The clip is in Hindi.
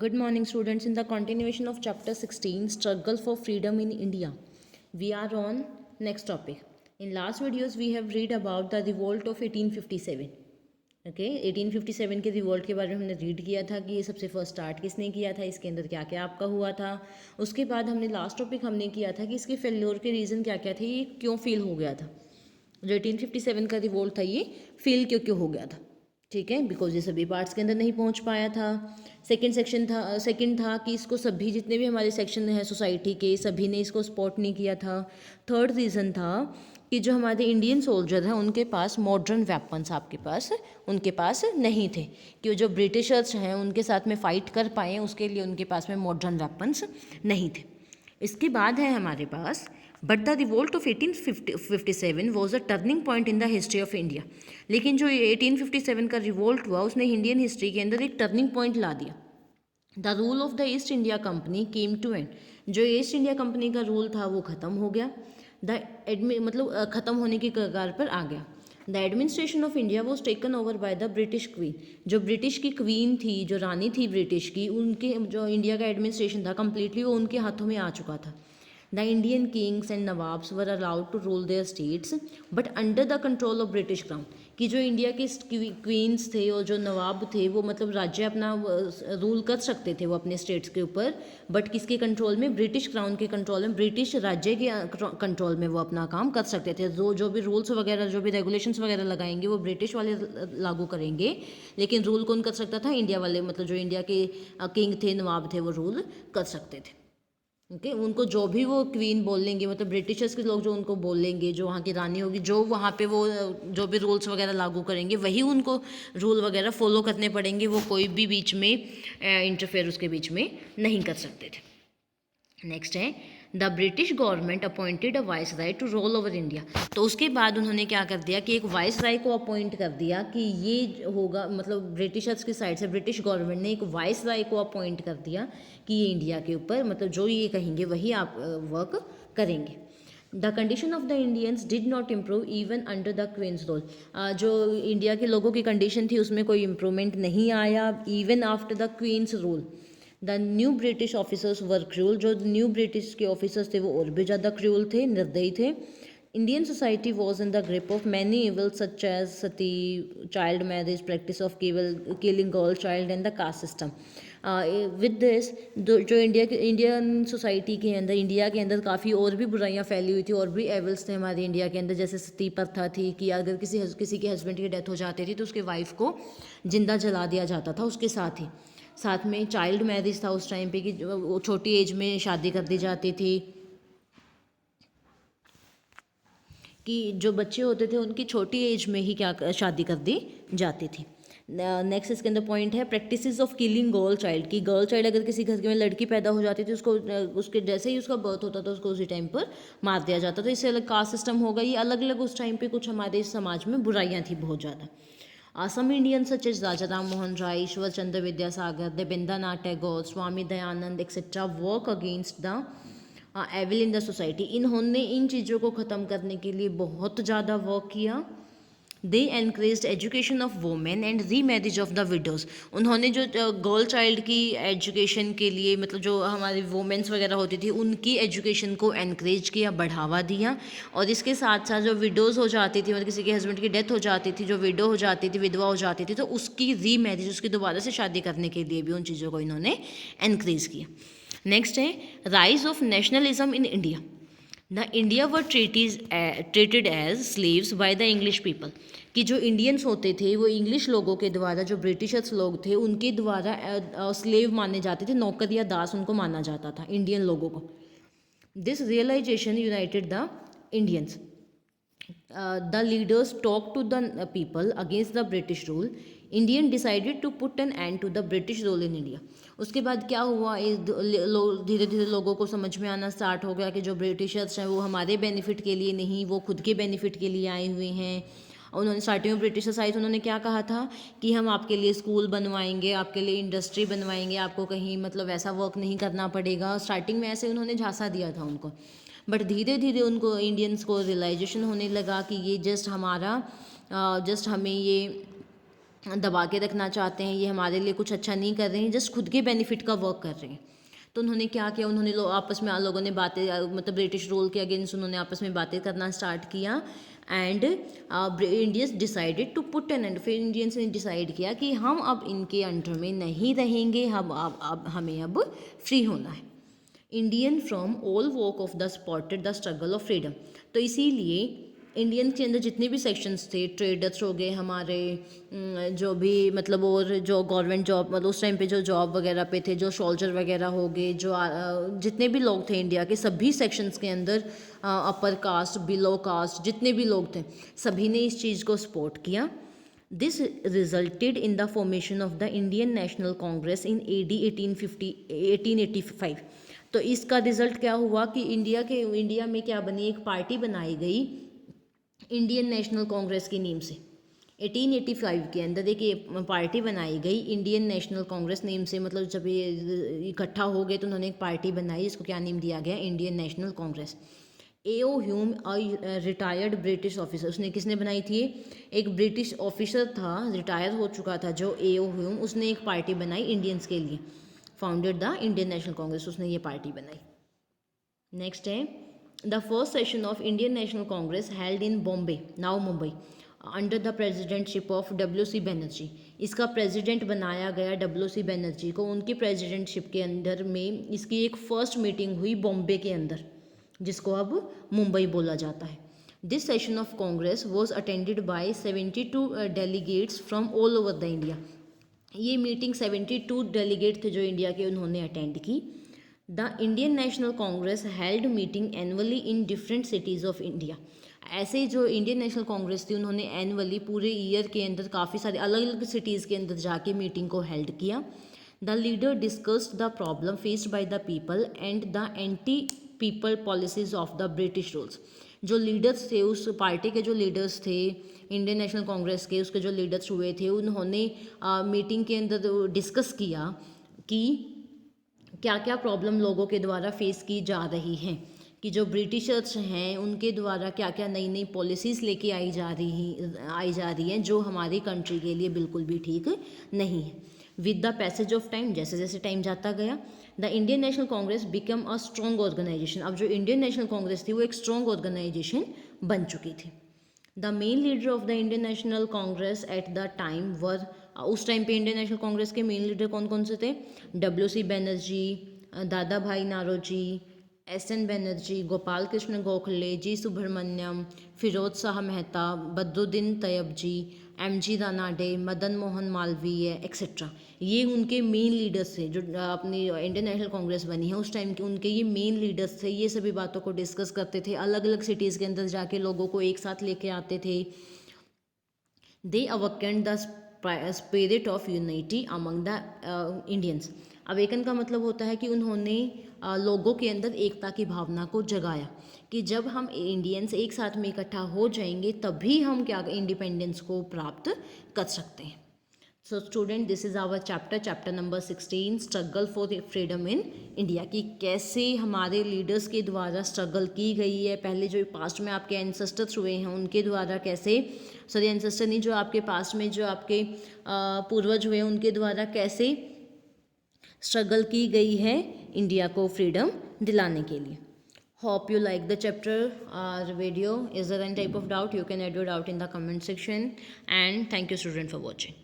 Good morning, students. In the continuation of chapter 16, Struggle for Freedom in India, we are on next topic. In last videos, we have read about the revolt of 1857. Okay 1857 के रिवोल्ट के बारे में हमने रीड किया था कि ये सबसे फर्स्ट स्टार्ट किसने किया था, इसके अंदर क्या क्या आपका हुआ था. उसके बाद हमने लास्ट टॉपिक हमने किया था कि इसके फेल्योर के रीज़न क्या क्या थे, ये क्यों फेल हो गया था. जो 1857 का रिवोल्ट था ये फेल क्यों क्यों हो गया था. ठीक है, बिकॉज ये सभी पार्ट्स के अंदर नहीं पहुंच पाया था. सेकंड था कि इसको सभी जितने भी हमारे सेक्शन हैं सोसाइटी के सभी ने इसको सपोर्ट नहीं किया था. थर्ड रीज़न था कि जो हमारे इंडियन सोल्जर हैं उनके पास मॉडर्न वेपन्स उनके पास नहीं थे कि जो ब्रिटिशर्स हैं उनके साथ में फ़ाइट कर पाएँ उसके लिए उनके पास में मॉडर्न वेपन्स नहीं थे. इसके बाद है हमारे पास but the revolt of 1857 was a turning point in the history of India. लेकिन जो 1857 का रिवोल्ट हुआ उसने इंडियन हिस्ट्री के अंदर एक टर्निंग पॉइंट ला दिया. The rule of the East India Company came to end. जो ईस्ट इंडिया कंपनी का रूल था वो ख़त्म हो गया. ख़त्म होने की कगार पर आ गया. The administration of India was taken over by the British queen. जो ब्रिटिश की क्वीन थी, जो रानी थी ब्रिटिश की, उनके जो इंडिया का एडमिनिस्ट्रेशन था कम्प्लीटली वो उनके हाथों में आ चुका था. The Indian kings and nawabs were allowed to rule their states but under the control of British crown. कि जो इंडिया के क्वींस थे और जो नवाब थे वो मतलब राज्य अपना रूल कर सकते थे वो अपने स्टेट्स के ऊपर, बट किसके कंट्रोल में, ब्रिटिश क्राउन के कंट्रोल में, ब्रिटिश राज्य के कंट्रोल में वो अपना काम कर सकते थे. जो भी रूल्स वगैरह जो भी रेगुलेशंस वगैरह लगाएंगे वो ब्रिटिश वाले लागू करेंगे, लेकिन रूल कौन कर सकता था, इंडिया वाले, मतलब जो इंडिया के किंग थे, नवाब थे, वो रूल कर सकते थे. ओके उनको जो भी वो क्वीन बोल लेंगे, मतलब ब्रिटिशर्स के लोग जो उनको बोल लेंगे, जो वहाँ की रानी होगी, जो वहाँ पे वो जो भी रूल्स वगैरह लागू करेंगे वही उनको रूल वगैरह फॉलो करने पड़ेंगे. वो कोई भी बीच में इंटरफेयर उसके बीच में नहीं कर सकते थे. नेक्स्ट है the British government appointed a viceroy to rule over India. तो उसके बाद उन्होंने क्या कर दिया कि एक वाइस राय को अपॉइंट कर दिया कि ये होगा, मतलब ब्रिटिशर्स की साइड से ब्रिटिश गवर्नमेंट ने एक वाइस राय को अपॉइंट कर दिया कि ये इंडिया के ऊपर मतलब जो ये कहेंगे वही आप वर्क करेंगे. The condition of the Indians did not improve even under the queen's rule. जो इंडिया के लोगों की कंडीशन थी उसमें कोई इम्प्रूवमेंट नहीं आया even after the queen's rule. The new British officers were cruel. जो न्यू ब्रिटिश के ऑफिसर्स थे वो और भी ज़्यादा क्रूल थे, निर्दयी थे. Indian society was in the grip of many evils such as sati, child marriage, practice of killing girl child and the caste system. With this जो इंडियन सोसाइटी के अंदर, इंडिया के अंदर काफ़ी और भी बुराइयां फैली हुई थी और भी एवल्स थे हमारे इंडिया के अंदर. जैसे सती प्रथा थी कि अगर किसी के हस्बैंड की डेथ हो जाती थी तो उसके वाइफ को जिंदा जला दिया जाता था. उसके साथ में चाइल्ड मैरिज था उस टाइम पे कि वो छोटी एज में शादी कर दी जाती थी, कि जो बच्चे होते थे उनकी छोटी एज में ही क्या शादी कर दी जाती थी. नेक्स्ट इसके अंदर पॉइंट है practices of killing girl child. की गर्ल चाइल्ड अगर किसी घर में लड़की पैदा हो जाती थी उसको उसके जैसे ही उसका बर्थ होता था उसको उसी टाइम पर मार दिया जाता था. इससे अलग कास्ट सिस्टम होगा, ये अलग अलग उस टाइम पे कुछ हमारे समाज में बुराइयां थी बहुत ज़्यादा. Some Indians such as Raja Ram Mohan Rai, Ishwar Chandra Vidyasagar, Debendranath Tagore, Swami Dayanand etc. work against the evil in the society. इन्होंने इन चीज़ों को ख़त्म करने के लिए बहुत ज़्यादा वर्क किया. They encourage education of women and re marriage of the widows. उन्होंने जो गर्ल चाइल्ड की एजुकेशन के लिए, मतलब जो हमारी वोमेंस वगैरह होती थी उनकी एजुकेशन को एनकरेज किया, बढ़ावा दिया. और इसके साथ साथ जो विडोज़ हो जाती थी, मतलब किसी के हस्बैंड की डेथ हो जाती थी, जो विडो हो जाती थी, विधवा हो जाती थी, तो उसकी री मैरिज, उसकी दोबारा से शादी करने के लिए भी उन चीज़ों को इन्होंने एनकरेज किया. नेक्स्ट है rise of nationalism in India. The India were treated as slaves by the English people. कि जो इंडियंस होते थे वो इंग्लिश लोगों के द्वारा, जो ब्रिटिशर्स लोग थे उनके द्वारा स्लेव माने जाते थे, नौकर या दास उनको माना जाता था इंडियन लोगों को. This realisation united the Indians. The leaders talk to the people against the British rule. Indian decided to put an end to the British rule in India. उसके बाद क्या हुआ, धीरे धीरे लोगों को समझ में आना स्टार्ट हो गया कि जो ब्रिटिशर्स हैं वो हमारे बेनिफिट के लिए नहीं, वो खुद के बेनिफिट के लिए आए हुए हैं. उन्होंने स्टार्टिंग में ब्रिटिशर्स आए तो उन्होंने क्या कहा था कि हम आपके लिए स्कूल बनवाएंगे, आपके लिए इंडस्ट्री बनवाएंगे, आपको कहीं मतलब ऐसा वर्क नहीं करना पड़ेगा. स्टार्टिंग में ऐसे उन्होंने झांसा दिया था उनको. बट धीरे धीरे उनको इंडियंस को रियलाइजेशन होने लगा कि ये जस्ट हमें ये दबा के रखना चाहते हैं, ये हमारे लिए कुछ अच्छा नहीं कर रहे हैं, जस्ट खुद के बेनिफिट का वर्क कर रहे हैं। तो उन्होंने क्या किया, उन्होंने आपस में लोगों ने बातें, मतलब ब्रिटिश रूल के अगेंस्ट उन्होंने आपस में बातें करना स्टार्ट किया। And Indians decided to put an end, फिर इंडियंस ने डिसाइड किया कि हम अब इनके अंडर में नहीं रहेंगे, हम अब हमें अब फ्री होना है। Indian from all walk of the supported the struggle of freedom. तो इसीलिए इंडियन के अंदर जितने भी सेक्शंस थे, ट्रेडर्स हो गए हमारे, जो भी मतलब और जो गवर्नमेंट जॉब, मतलब उस टाइम पे जो जॉब वगैरह पे थे, जो सोल्जर वगैरह हो गए, जो जितने भी लोग थे इंडिया के सभी सेक्शंस के अंदर, अपर कास्ट, बिलो कास्ट, जितने भी लोग थे, सभी ने इस चीज़ को सपोर्ट किया। This resulted in the formation of the Indian National Congress in AD 1885। तो इसका रिजल्ट क्या हुआ कि इंडिया में क्या बनी, एक पार्टी बनाई गई इंडियन नेशनल कांग्रेस की नेम से। 1885 के अंदर एक पार्टी बनाई गई इंडियन नेशनल कांग्रेस नेम से, मतलब जब ये इकट्ठा हो गए तो उन्होंने एक पार्टी बनाई, इसको क्या नेम दिया गया, Indian National Congress. A.O. Hume, retired British officer, उसने किसने बनाई थी, एक ब्रिटिश ऑफिसर था, रिटायर हो चुका था जो A.O. ह्यूम, उसने एक पार्टी बनाई इंडियंस के लिए, founded the Indian National Congress, उसने ये पार्टी बनाई। नेक्स्ट है the first session of Indian National Congress held in Bombay, now Mumbai, under the presidentship of W.C. Banerjee. इसका प्रेसिडेंट बनाया गया W.C. बनर्जी को, उनकी प्रेसिडेंटशिप के अंदर में इसकी एक फर्स्ट मीटिंग हुई बॉम्बे के अंदर, जिसको अब मुंबई बोला जाता है। This session of Congress was attended by 72 delegates from all over the India. ये मीटिंग 72 डेलीगेट थे जो इंडिया के, उन्होंने अटेंड की। The Indian National Congress held meeting annually in different cities of India. ऐसे जो इंडियन नेशनल कांग्रेस थी, उन्होंने एनुअली पूरे ईयर के अंदर काफ़ी सारे अलग अलग सिटीज़ के अंदर जाके मीटिंग को हेल्ड किया। The leader discussed the problem faced by the people and the anti people policies of the British rules. जो लीडर्स थे, उस पार्टी के जो लीडर्स थे इंडियन नेशनल कांग्रेस के, उसके जो लीडर्स हुए थे, उन्होंने मीटिंग के अंदर डिस्कस किया कि क्या क्या प्रॉब्लम लोगों के द्वारा फेस की जा रही है, कि जो ब्रिटिशर्स हैं उनके द्वारा क्या क्या नई नई पॉलिसीज़ लेके आई जा रही हैं, जो हमारी कंट्री के लिए बिल्कुल भी ठीक नहीं है। With the passage of time, जैसे जैसे टाइम जाता गया, the Indian National Congress become a strong organisation. अब जो इंडियन नेशनल कांग्रेस थी वो एक स्ट्रॉन्ग ऑर्गेनाइजेशन बन चुकी थी। The main leader of the Indian National Congress at the time were, उस टाइम पे इंडियन नेशनल कांग्रेस के मेन लीडर कौन कौन से थे, W.C. Banerjee, Dadabhai Naoroji, S.N. Banerjee, Gopal Krishna Gokhale, G. Subramaniam, Firoz Shah Mehta, Badruddin Tyabji, M.G. Ranade, Madan Mohan Malaviya, etcetera. ये उनके मेन लीडर्स थे जो अपनी इंडियन नेशनल कांग्रेस बनी है उस टाइम के, उनके ये मेन लीडर्स थे। ये सभी बातों को डिस्कस करते थे, अलग अलग सिटीज़ के अंदर जाके लोगों को एक साथ लेके आते थे। They awakened the spirit of unity among the Indians. Awaken का मतलब होता है कि उन्होंने लोगों के अंदर एकता की भावना को जगाया, कि जब हम इंडियंस एक साथ में इकट्ठा हो जाएंगे तभी हम क्या इंडिपेंडेंस को प्राप्त कर सकते हैं। So student, this is our chapter number 16, struggle for freedom in India, की कैसे हमारे लीडर्स के द्वारा स्ट्रगल की गई है। पहले जो पास्ट में आपके एंसेस्टर्स हुए हैं उनके द्वारा कैसे, सॉरी एंसेस्टर नहीं, जो आपके पास्ट में जो आपके पूर्वज हुए उनके द्वारा कैसे स्ट्रगल की गई है इंडिया को फ्रीडम दिलाने के लिए। Hope you like the chapter or video. Is there any type of doubt? You can add your doubt in the comment section. And thank you student for watching.